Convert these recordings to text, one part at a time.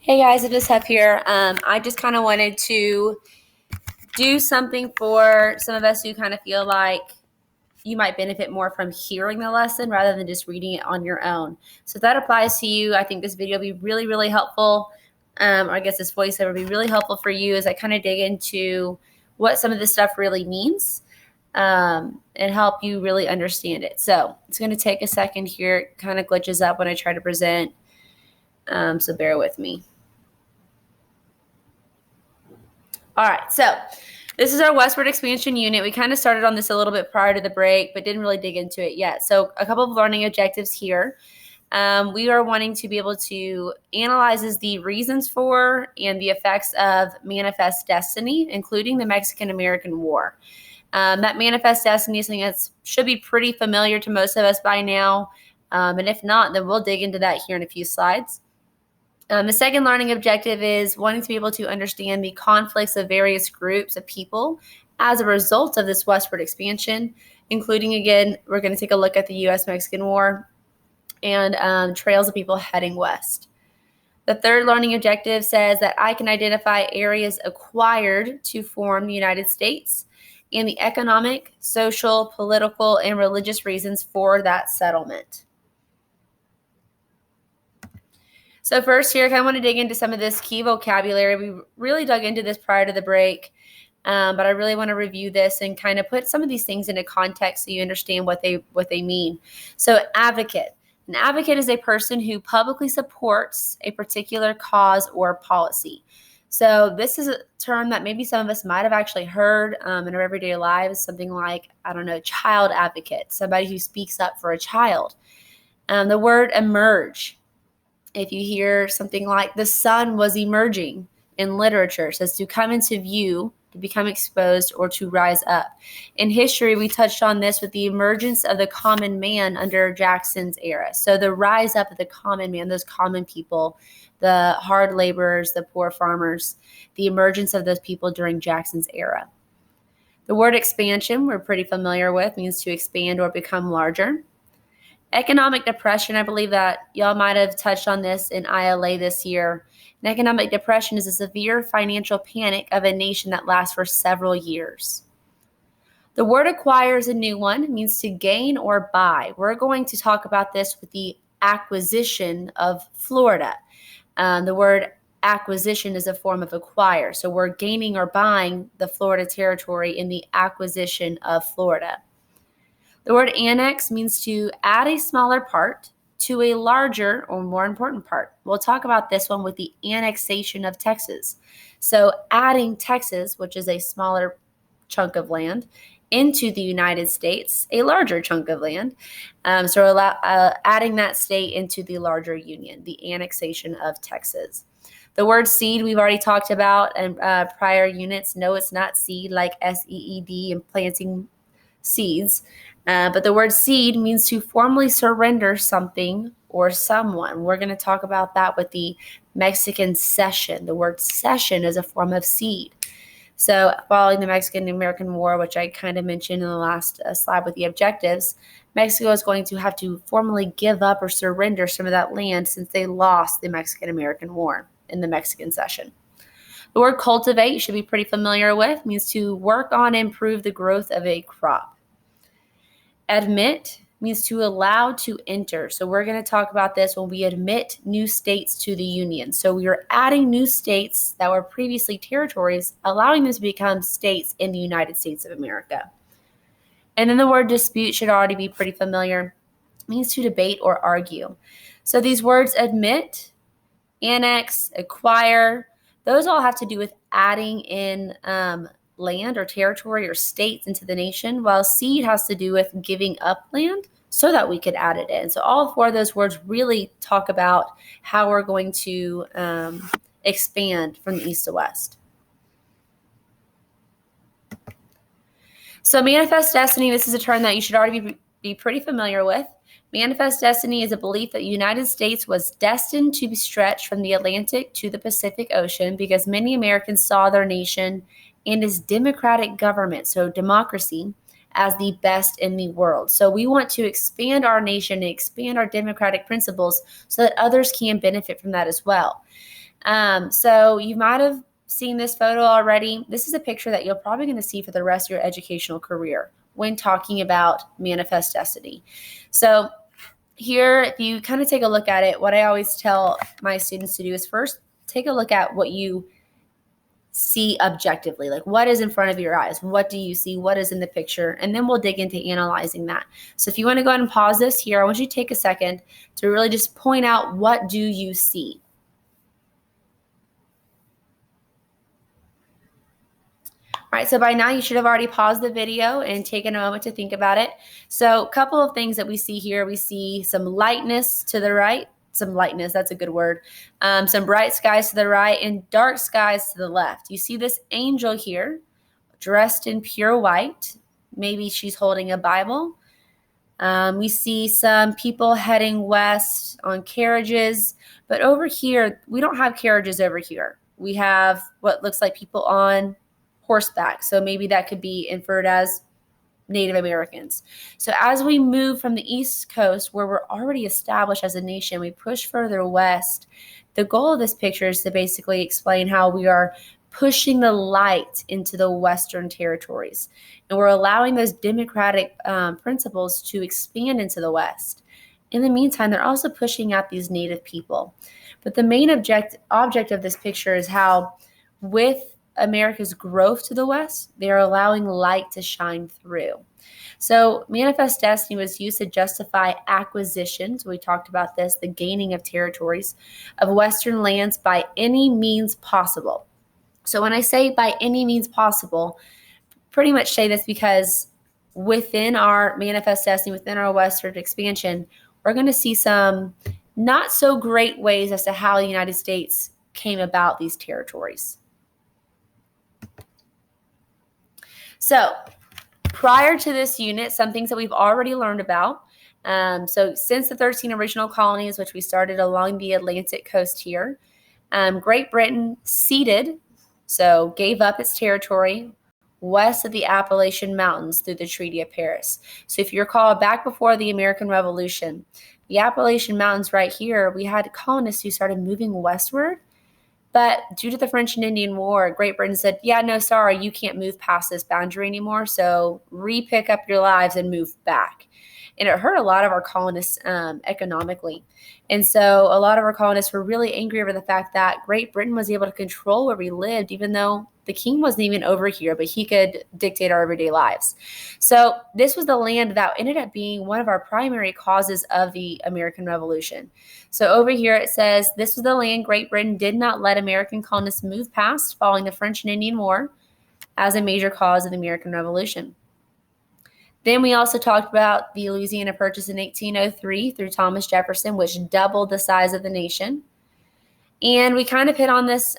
Hey guys, it is Hep here. I just kind of wanted to do something for some of us who kind of feel like you might benefit more from hearing the lesson rather than just reading it on your own. So if that applies to you, I think this video will be really, really helpful. Or I guess this voiceover will be really helpful for you as I kind of dig into what some of this stuff really means and help you really understand it. So it's going to take a second here. It kind of glitches up when I try to present. So bear with me. All right, so this is our westward expansion unit. We kind of started on this a little bit prior to the break, but didn't really dig into it yet. So a couple of learning objectives here. We are wanting to be able to analyze the reasons for and the effects of manifest destiny, including the Mexican-American War. That manifest destiny is something that should be pretty familiar to most of us by now. And if not, then we'll dig into that here in a few slides. The second learning objective is wanting to be able to understand the conflicts of various groups of people as a result of this westward expansion, including, again, we're going to take a look at the U.S.-Mexican War and trails of people heading west. The third learning objective says that I can identify areas acquired to form the United States and the economic, social, political, and religious reasons for that settlement. So first here, I kind of want to dig into some of this key vocabulary. We really dug into this prior to the break, but I really want to review this and kind of put some of these things into context so you understand what they mean. So advocate. An advocate is a person who publicly supports a particular cause or policy. So this is a term that maybe some of us might have actually heard in our everyday lives, something like, I don't know, child advocate, somebody who speaks up for a child. The word emerge. If you hear something like the sun was emerging in literature, it says to come into view, to become exposed, or to rise up. In history, we touched on this with the emergence of the common man under Jackson's era. So the rise up of the common man, those common people, the hard laborers, the poor farmers, the emergence of those people during Jackson's era. The word expansion, we're pretty familiar with, means to expand or become larger. Economic depression, I believe that y'all might have touched on this in ILA this year. An economic depression is a severe financial panic of a nation that lasts for several years. The word acquire is a new one. It means to gain or buy. We're going to talk about this with the acquisition of Florida. The word acquisition is a form of acquire. So we're gaining or buying the Florida territory in the acquisition of Florida. The word annex means to add a smaller part to a larger or more important part. We'll talk about this one with the annexation of Texas. So adding Texas, which is a smaller chunk of land, into the United States, a larger chunk of land. Adding that state into the larger union, the annexation of Texas. The word seed we've already talked about in prior units. No, it's not seed like SEED and planting seeds. But the word seed means to formally surrender something or someone. We're going to talk about that with the Mexican cession. The word cession is a form of seed. So following the Mexican-American War, which I kind of mentioned in the last slide with the objectives, Mexico is going to have to formally give up or surrender some of that land since they lost the Mexican-American War in the Mexican cession. The word cultivate, you should be pretty familiar with, means to work on and improve the growth of a crop. Admit means to allow to enter. So we're going to talk about this when we admit new states to the Union. So we are adding new states that were previously territories, allowing them to become states in the United States of America. And then the word dispute should already be pretty familiar. It means to debate or argue. So these words admit, annex, acquire, those all have to do with adding in land or territory or states into the nation, while seed has to do with giving up land so that we could add it in. So all four of those words really talk about how we're going to expand from the east to west. So manifest destiny, this is a term that you should already be pretty familiar with. Manifest destiny is a belief that the United States was destined to be stretched from the Atlantic to the Pacific Ocean because many Americans saw their nation and its democratic government, so democracy, as the best in the world. So we want to expand our nation and expand our democratic principles so that others can benefit from that as well. So you might have seen this photo already. This is a picture that you're probably going to see for the rest of your educational career when talking about manifest destiny. So here, if you kind of take a look at it, what I always tell my students to do is first take a look at what you see objectively, like what is in front of your eyes, what do you see, what is in the picture, and then we'll dig into analyzing that. So if you want to go ahead and pause this here, I want you to take a second to really just point out, what do you see? All right, so by now you should have already paused the video and taken a moment to think about it. So a couple of things that we see here, we see some lightness to the right, some lightness, that's a good word, some bright skies to the right and dark skies to the left. You see this angel here dressed in pure white. Maybe she's holding a Bible. We see some people heading west on carriages, but over here, we don't have carriages over here. We have what looks like people on horseback. So maybe that could be inferred as Native Americans. So as we move from the East Coast, where we're already established as a nation, we push further west. The goal of this picture is to basically explain how we are pushing the light into the Western territories. And we're allowing those democratic principles to expand into the West. In the meantime, they're also pushing out these Native people. But the main object of this picture is how, with America's growth to the West, they are allowing light to shine through. So manifest destiny was used to justify acquisitions. We talked about this, the gaining of territories of Western lands by any means possible. So when I say by any means possible, pretty much say this because within our manifest destiny, within our Western expansion, we're going to see some not so great ways as to how the United States came about these territories. So prior to this unit, some things that we've already learned about. So since the 13 original colonies, which we started along the Atlantic coast here, Great Britain ceded, so gave up its territory west of the Appalachian Mountains through the Treaty of Paris. So if you recall, back before the American Revolution, the Appalachian Mountains right here, we had colonists who started moving westward. But due to the French and Indian War, Great Britain said, yeah, no, sorry, you can't move past this boundary anymore. So re-pick up your lives and move back. And it hurt a lot of our colonists economically. And so a lot of our colonists were really angry over the fact that Great Britain was able to control where we lived, even though the king wasn't even over here, but he could dictate our everyday lives. So this was the land that ended up being one of our primary causes of the American Revolution. So over here it says, this was the land Great Britain did not let American colonists move past following the French and Indian War as a major cause of the American Revolution. Then we also talked about the Louisiana Purchase in 1803 through Thomas Jefferson, which doubled the size of the nation. And we kind of hit on this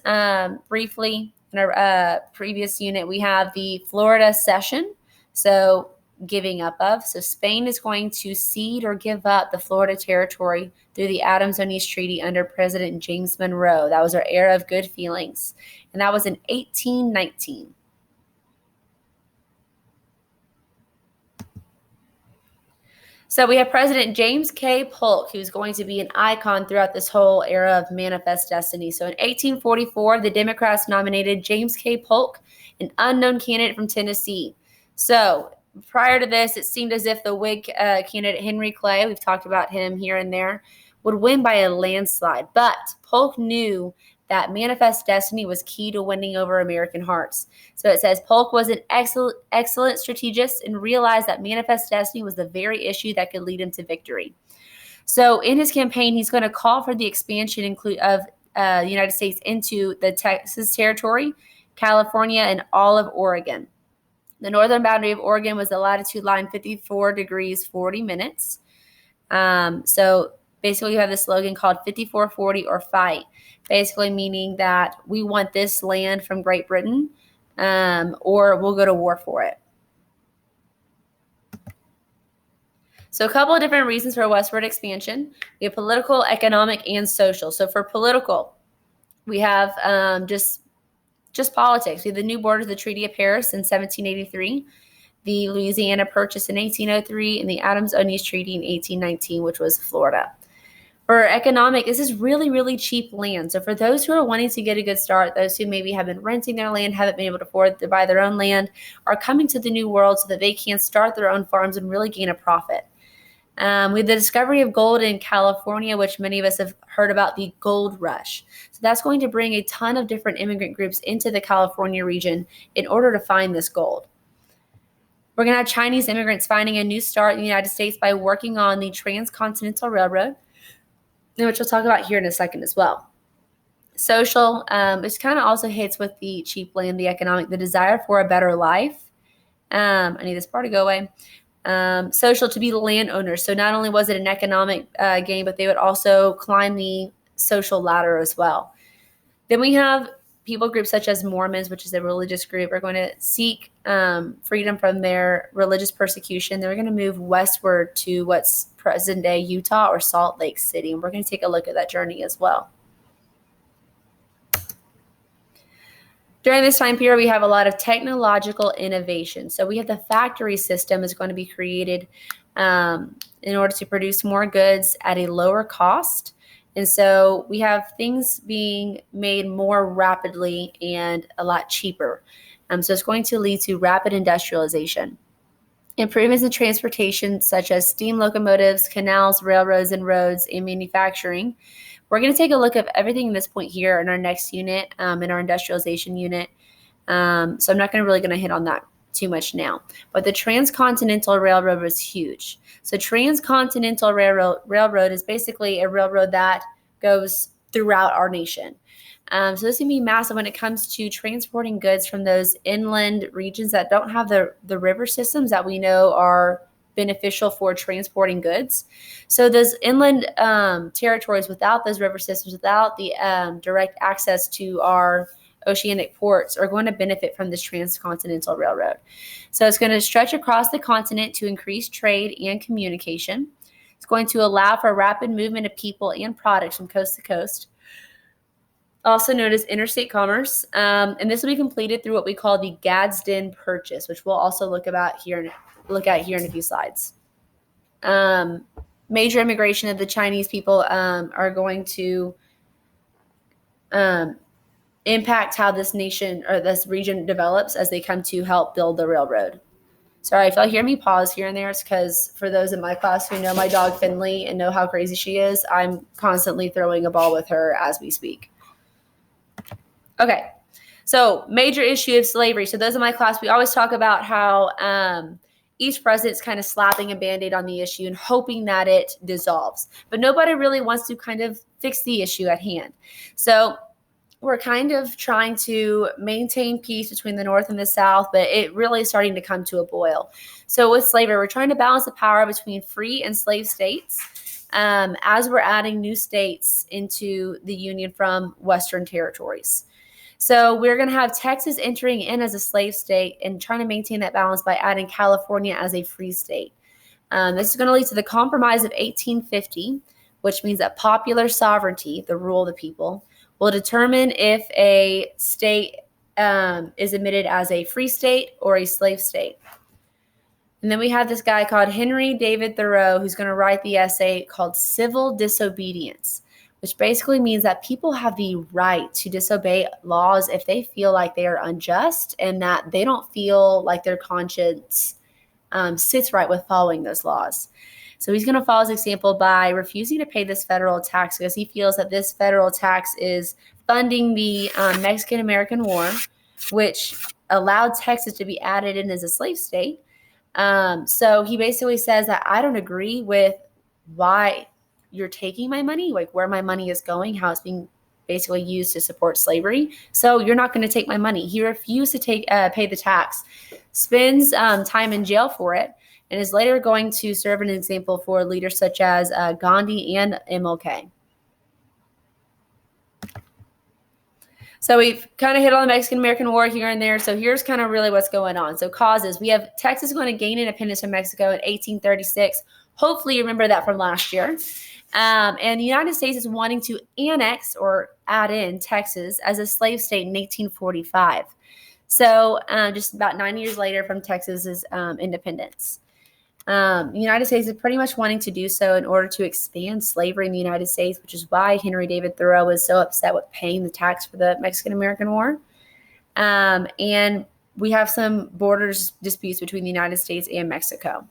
briefly in our previous unit. We have the Florida Cession, so giving up of. So Spain is going to cede or give up the Florida territory through the Adams-Onis Treaty under President James Monroe. That was our era of good feelings. And that was in 1819. So we have President James K. Polk, who's going to be an icon throughout this whole era of manifest destiny. So in 1844, the Democrats nominated James K. Polk, an unknown candidate from Tennessee. So prior to this, it seemed as if the Whig candidate Henry Clay, we've talked about him here and there, would win by a landslide. But Polk knew that manifest destiny was key to winning over American hearts. So it says Polk was an excellent strategist and realized that manifest destiny was the very issue that could lead him to victory. So in his campaign, he's going to call for the expansion of the United States into the Texas territory, California, and all of Oregon. The northern boundary of Oregon was the latitude line 54 degrees 40 minutes. So basically, you have this slogan called 5440 or fight, basically meaning that we want this land from Great Britain or we'll go to war for it. So a couple of different reasons for westward expansion. We have political, economic, and social. So for political, we have just politics. We have the new borders of the Treaty of Paris in 1783, the Louisiana Purchase in 1803, and the Adams-Onis Treaty in 1819, which was Florida. For economic, this is really, really cheap land. So for those who are wanting to get a good start, those who maybe have been renting their land, haven't been able to afford to buy their own land, are coming to the New World so that they can start their own farms and really gain a profit. With the discovery of gold in California, which many of us have heard about, the gold rush. So that's going to bring a ton of different immigrant groups into the California region in order to find this gold. We're going to have Chinese immigrants finding a new start in the United States by working on the Transcontinental Railroad, which we'll talk about here in a second as well. Social, this kind of also hits with the cheap land, the economic, the desire for a better life. I need this part to go away. Social, to be landowners. So not only was it an economic gain, but they would also climb the social ladder as well. Then we have people groups such as Mormons, which is a religious group, are going to seek freedom from their religious persecution. They're going to move westward to what's present-day Utah or Salt Lake City, and we're going to take a look at that journey as well. During this time period, we have a lot of technological innovation. So we have the factory system is going to be created in order to produce more goods at a lower cost. And so we have things being made more rapidly and a lot cheaper. So it's going to lead to rapid industrialization. Improvements in transportation, such as steam locomotives, canals, railroads, and roads, and manufacturing. We're going to take a look at everything in this point here in our next unit, in our industrialization unit. So I'm not really going to hit on that too much now. But the Transcontinental Railroad was huge. So Transcontinental Railroad is basically a railroad that goes throughout our nation. So this is going to be massive when it comes to transporting goods from those inland regions that don't have the river systems that we know are beneficial for transporting goods. So those inland territories without those river systems, without the direct access to our oceanic ports, are going to benefit from this Transcontinental Railroad. So it's going to stretch across the continent to increase trade and communication. It's going to allow for rapid movement of people and products from coast to coast, also known as interstate commerce. And this will be completed through what we call the Gadsden Purchase, which we'll also look at here in a few slides. Major immigration of the Chinese people are going to impact how this nation or this region develops as they come to help build the railroad. Sorry, if y'all hear me pause here and there, it's because for those in my class who know my dog Finley and know how crazy she is, I'm constantly throwing a ball with her as we speak. Okay, so major issue of slavery. So those in my class, we always talk about how each president's kind of slapping a Band-Aid on the issue and hoping that it dissolves. But nobody really wants to kind of fix the issue at hand. So we're kind of trying to maintain peace between the North and the South, but it really is starting to come to a boil. So with slavery, we're trying to balance the power between free and slave states as we're adding new states into the Union from Western territories. So we're going to have Texas entering in as a slave state and trying to maintain that balance by adding California as a free state. This is going to lead to the Compromise of 1850, which means that popular sovereignty, the rule of the people, will determine if a state is admitted as a free state or a slave state. And then we have this guy called Henry David Thoreau, who's going to write the essay called Civil Disobedience, which basically means that people have the right to disobey laws if they feel like they are unjust and that they don't feel like their conscience sits right with following those laws. So he's going to follow his example by refusing to pay this federal tax because he feels that this federal tax is funding the Mexican-American War, which allowed Texas to be added in as a slave state. So he basically says that I don't agree with why you're taking my money, like where my money is going, how it's being basically used to support slavery. So you're not going to take my money. He refused to pay the tax, spends time in jail for it, and is later going to serve an example for leaders such as Gandhi and MLK. So we've kind of hit on the Mexican-American War here and there. So here's kind of really what's going on. So causes, we have Texas going to gain independence from Mexico in 1836. Hopefully you remember that from last year. And the United States is wanting to annex or add in Texas as a slave state in 1845. So just about 9 years later from Texas's independence. The United States is pretty much wanting to do so in order to expand slavery in the United States, which is why Henry David Thoreau was so upset with paying the tax for the Mexican-American War. And we have some borders disputes between the United States and Mexico.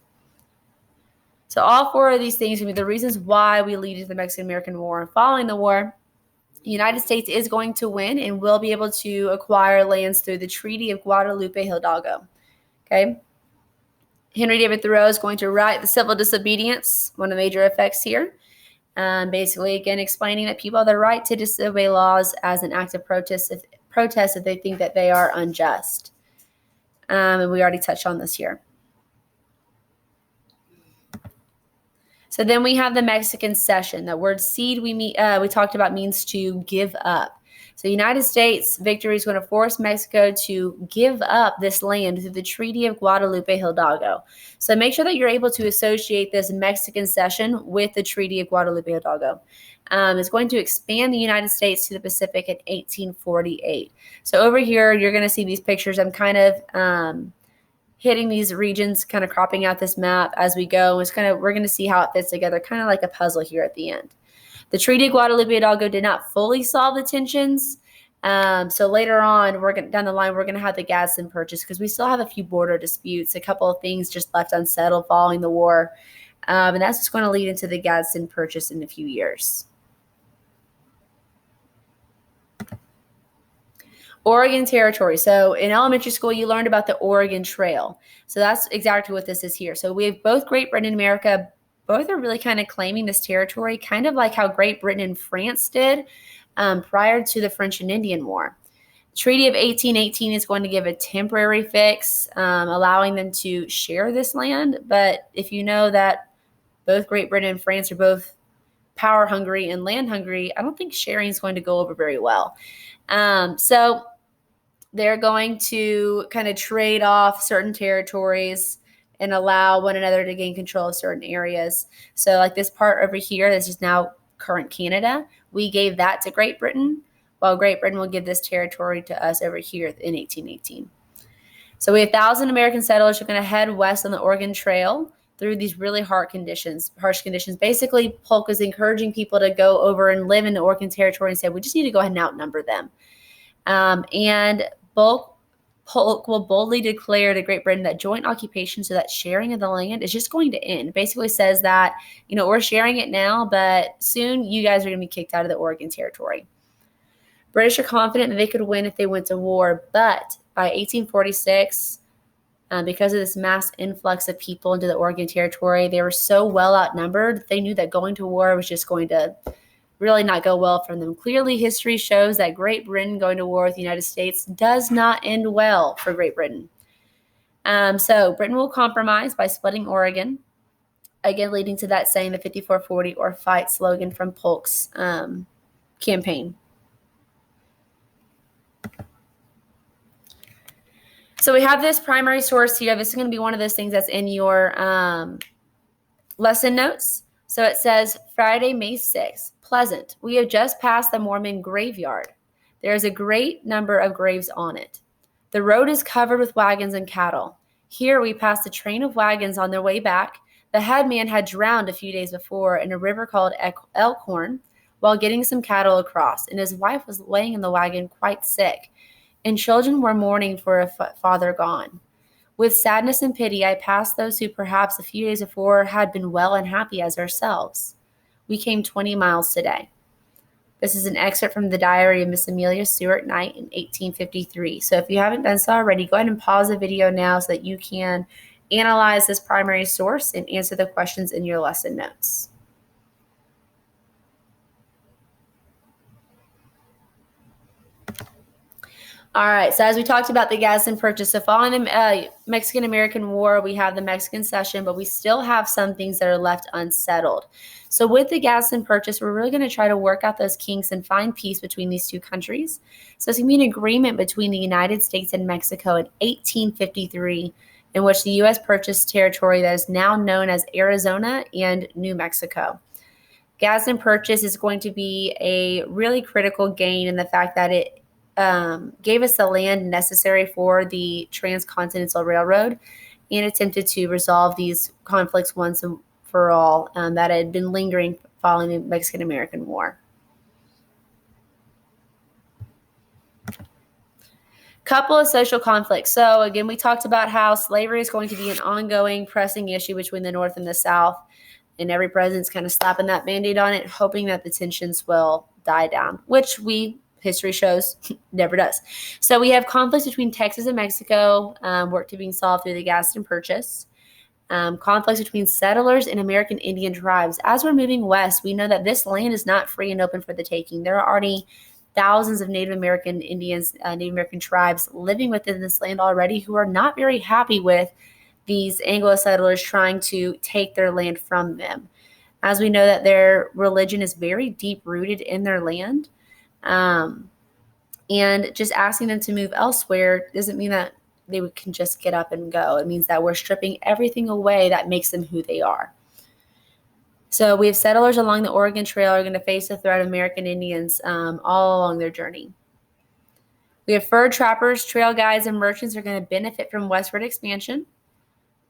So all four of these things are the reasons why we lead into the Mexican-American War. And following the war, the United States is going to win and will be able to acquire lands through the Treaty of Guadalupe Hidalgo. Okay. Henry David Thoreau is going to write The Civil Disobedience, one of the major effects here. Basically, again, explaining that people have the right to disobey laws as an act of protest if they think that they are unjust. And we already touched on this here. So then we have the Mexican cession. That word cede we talked about means to give up. So the United States victory is going to force Mexico to give up this land through the Treaty of Guadalupe Hidalgo. So make sure that you're able to associate this Mexican cession with the Treaty of Guadalupe Hidalgo. It's going to expand the United States to the Pacific in 1848. So over here, you're going to see these pictures. I'm kind of hitting these regions, kind of cropping out this map as we go. We're going to see how it fits together, kind of like a puzzle here at the end. The Treaty of Guadalupe Hidalgo did not fully solve the tensions. So later on, down the line, we're going to have the Gadsden Purchase because we still have a few border disputes, a couple of things just left unsettled following the war. And that's just going to lead into the Gadsden Purchase in a few years. Oregon Territory. So in elementary school, you learned about the Oregon Trail. So that's exactly what this is here. So we have both Great Britain and America. Both are really kind of claiming this territory, kind of like how Great Britain and France did prior to the French and Indian War. The Treaty of 1818 is going to give a temporary fix, allowing them to share this land. But if you know that both Great Britain and France are both power hungry and land hungry, I don't think sharing is going to go over very well. So they're going to kind of trade off certain territories and allow one another to gain control of certain areas. So like this part over here, this is now current Canada. We gave that to Great Britain, while Great Britain will give this territory to us over here in 1818. So we have 1,000 American settlers who are going to head west on the Oregon Trail through these really harsh conditions. Basically, Polk is encouraging people to go over and live in the Oregon Territory and say, we just need to go ahead and outnumber them. And Polk will boldly declare to Great Britain that joint occupation, so that sharing of the land, is just going to end. Basically says that, we're sharing it now, but soon you guys are going to be kicked out of the Oregon Territory. British are confident that they could win if they went to war, but by 1846, because of this mass influx of people into the Oregon Territory, they were so well outnumbered, they knew that going to war was just going to really not go well for them. Clearly, history shows that Great Britain going to war with the United States does not end well for Great Britain. So Britain will compromise by splitting Oregon, again leading to that saying, the 54-40 or fight slogan from Polk's campaign. So we have this primary source here. This is going to be one of those things that's in your lesson notes. So it says, Friday, May 6th, Pleasant. We have just passed the Mormon graveyard. There is a great number of graves on it. The road is covered with wagons and cattle. Here we passed a train of wagons on their way back. The headman had drowned a few days before in a river called Elkhorn while getting some cattle across, and his wife was laying in the wagon quite sick, and children were mourning for a father gone. With sadness and pity, I passed those who perhaps a few days before had been well and happy as ourselves. We came 20 miles today. This is an excerpt from the diary of Miss Amelia Stewart Knight in 1853. So if you haven't done so already, go ahead and pause the video now so that you can analyze this primary source and answer the questions in your lesson notes. All right, so as we talked about the Gadsden Purchase, so following the Mexican-American War, we have the Mexican cession, but we still have some things that are left unsettled. So with the Gadsden Purchase, we're really going to try to work out those kinks and find peace between these two countries. So it's going to be an agreement between the United States and Mexico in 1853, in which the U.S. purchased territory that is now known as Arizona and New Mexico. Gadsden Purchase is going to be a really critical gain in the fact that it gave us the land necessary for the Transcontinental Railroad, and attempted to resolve these conflicts once and for all that had been lingering following the Mexican-American War. Couple of social conflicts. So again, we talked about how slavery is going to be an ongoing, pressing issue between the North and the South, and every president's kind of slapping that Band-Aid on it, hoping that the tensions will die down, which history shows never does. So we have conflicts between Texas and Mexico, work to being solved through the Gadsden Purchase. Conflicts between settlers and American Indian tribes. As we're moving west, we know that this land is not free and open for the taking. There are already thousands of Native American Indians, Native American tribes living within this land already who are not very happy with these Anglo settlers trying to take their land from them. As we know that their religion is very deep rooted in their land. And just asking them to move elsewhere doesn't mean that they can just get up and go. It means that we're stripping everything away that makes them who they are. So we have settlers along the Oregon Trail are going to face the threat of American Indians all along their journey. We have fur trappers, trail guides, and merchants are going to benefit from westward expansion.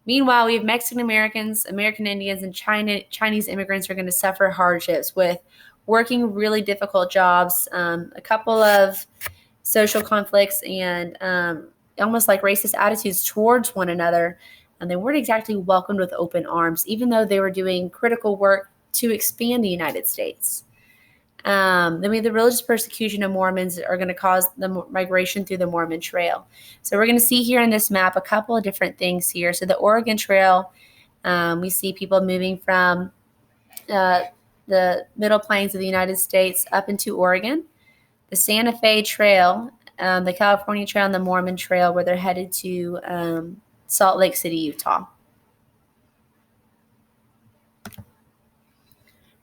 Meanwhile, we have Mexican Americans, American Indians, and Chinese immigrants are going to suffer hardships with working really difficult jobs, a couple of social conflicts, and almost like racist attitudes towards one another. And they weren't exactly welcomed with open arms, even though they were doing critical work to expand the United States. Then we have the religious persecution of Mormons are going to cause the migration through the Mormon Trail. So we're going to see here in this map a couple of different things here. So the Oregon Trail, we see people moving from the Middle Plains of the United States up into Oregon. The Santa Fe Trail, the California Trail, and the Mormon Trail, where they're headed to Salt Lake City, Utah.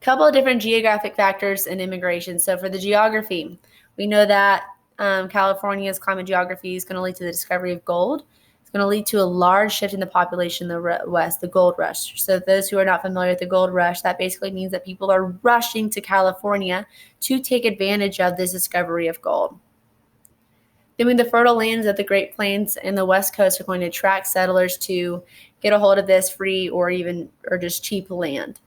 Couple of different geographic factors in immigration. So for the geography, we know that California's climate geography is going to lead to the discovery of gold. It's going to lead to a large shift in the population in the West, the gold rush. So those who are not familiar with the gold rush, that basically means that people are rushing to California to take advantage of this discovery of gold. Then the fertile lands of the Great Plains and the West Coast are going to attract settlers to get a hold of this free or just cheap land.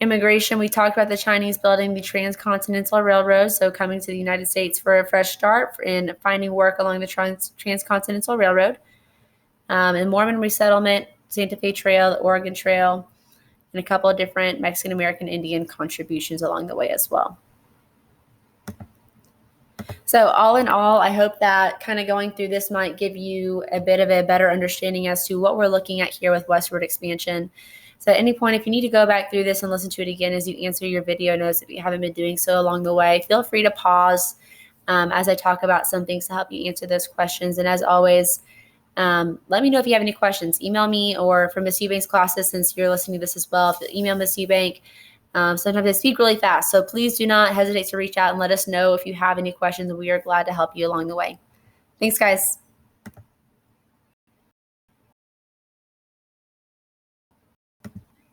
Immigration, we talked about the Chinese building the Transcontinental Railroad, so coming to the United States for a fresh start and finding work along the Transcontinental Railroad. And Mormon resettlement, Santa Fe Trail, the Oregon Trail, and a couple of different Mexican American Indian contributions along the way as well. So all in all, I hope that kind of going through this might give you a bit of a better understanding as to what we're looking at here with westward expansion. So at any point, if you need to go back through this and listen to it again as you answer your video notes, if you haven't been doing so along the way, feel free to pause as I talk about some things to help you answer those questions. And as always, let me know if you have any questions. Email me, or from Miss Eubanks classes, since you're listening to this as well, email Miss Eubank. Sometimes I speak really fast, so please do not hesitate to reach out and let us know if you have any questions. We are glad to help you along the way. Thanks, guys.